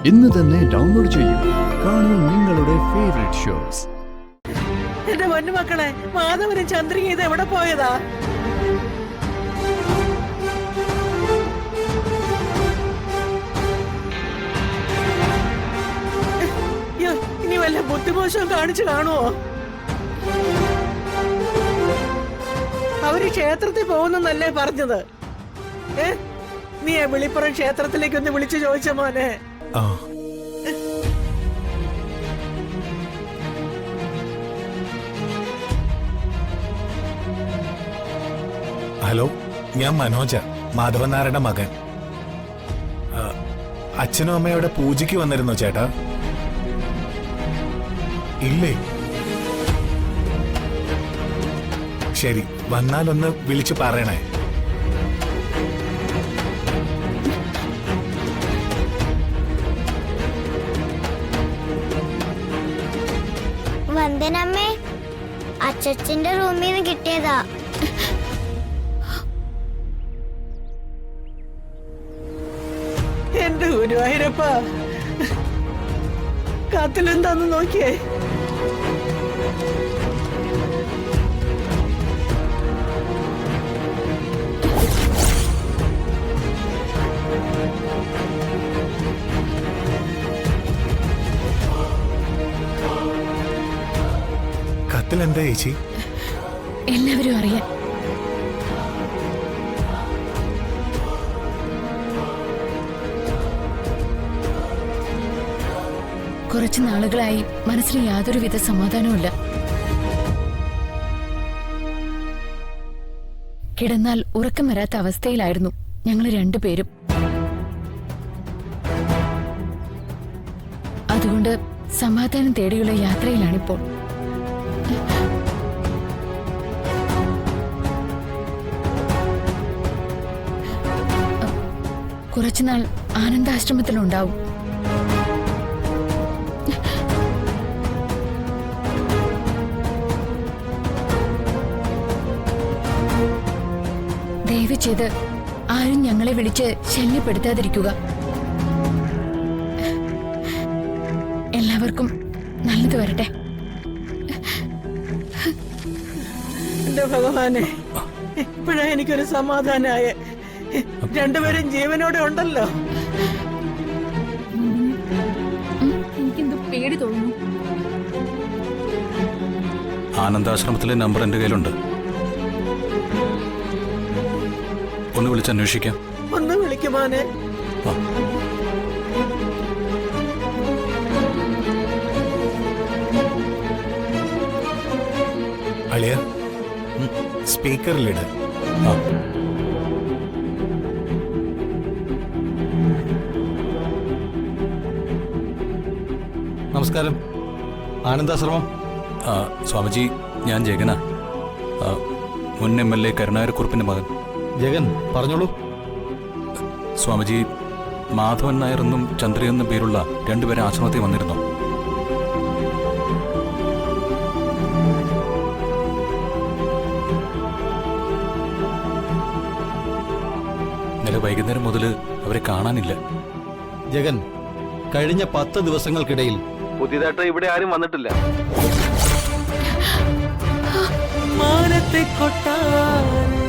ഇന്ന് തന്നെ ഡൗൺലോഡ് ചെയ്യൂ. കാണൂ നിങ്ങളുടെ ഫേവറേറ്റ് ഷോസ്. എന്റെ പൊന്നുമക്കളെ, മാധവനും ചന്ദ്രിക ഇത് എവിടെ പോയതാ? ഇനി വല്ല ബുദ്ധിമോശവും കാണിച്ചു കാണുവോ? അവര് ക്ഷേത്രത്തിൽ പോകുന്നല്ലേ പറഞ്ഞത്? നീ വിളിപ്പുറം ക്ഷേത്രത്തിലേക്ക് ഒന്ന് വിളിച്ചു ചോദിച്ച മോനെ. ഹലോ, ഞാൻ മനോജ, മാധവൻ നായരുടെ മകൻ. അച്ഛനും അമ്മയുടെ പൂജയ്ക്ക് വന്നിരുന്നോ ചേട്ടാ? ഇല്ലേ? ശരി, വന്നാലൊന്ന് വിളിച്ചു പറയണേ. വന്ദനമ്മേ, അച്ഛന്റെ റൂമിൽ നിന്ന് കിട്ടിയതാ. എന്റെ ഗുരുവായൂരപ്പ, കത്തിലെന്താന്ന് നോക്കിയേ. കത്തിലെന്താ ചേച്ചി? എല്ലാവരും അറിയാൻ. കുറച്ചു നാളുകളായി മനസ്സിൽ യാതൊരുവിധ സമാധാനവുമില്ല. കിടന്നാൽ ഉറക്കം വരാത്ത അവസ്ഥയിലായിരുന്നു ഞങ്ങൾ രണ്ടുപേരും. അതുകൊണ്ട് സമാധാനം തേടിയുള്ള യാത്രയിലാണിപ്പോൾ. കുറച്ചുനാൾ ആനന്ദാശ്രമത്തിലുണ്ടാവും. ദയവ് ചെയ്ത് ആരും ഞങ്ങളെ വിളിച്ച് ശല്യപ്പെടുത്താതിരിക്കുക. എല്ലാവർക്കും നല്ലത് വരട്ടെ. എന്റെ ഭഗവാനെ, ഇപ്പോഴാ എനിക്കൊരു സമാധാനായ. രണ്ടുപേരും ജീവനോടെ ഉണ്ടല്ലോ. എനിക്കെന്തോ പേടി തോന്നുന്നു. ആനന്ദാശ്രമത്തിലെ നമ്പർ എന്റെ കയ്യിലുണ്ട്. ഒന്ന് വിളിച്ചന്വേഷിക്കാം. ഒന്ന് വിളിക്കുമാനെ. അളിയ, സ്പീക്കറിലിട്. നമസ്കാരം. ആനന്ദാശ്രമം. സ്വാമിജി, ഞാൻ ജഗനാ, മുൻ MLA കരുണാകരക്കുറുപ്പിന്റെ മകൻ. ജഗൻ, പറഞ്ഞോളൂ. സ്വാമിജി, മാധവൻ നായർ എന്നും ചന്ദ്രി എന്നും പേരുള്ള രണ്ടുപേരെ ആശ്രമത്തിൽ വന്നിരുന്നു. ഇന്നലെ വൈകുന്നേരം മുതൽ അവരെ കാണാനില്ല. ജഗൻ, കഴിഞ്ഞ 10 ദിവസങ്ങൾക്കിടയിൽ പുതിയതായിട്ട് ഇവിടെ ആരും വന്നിട്ടില്ല. മാനത്തെ കൊട്ടാരം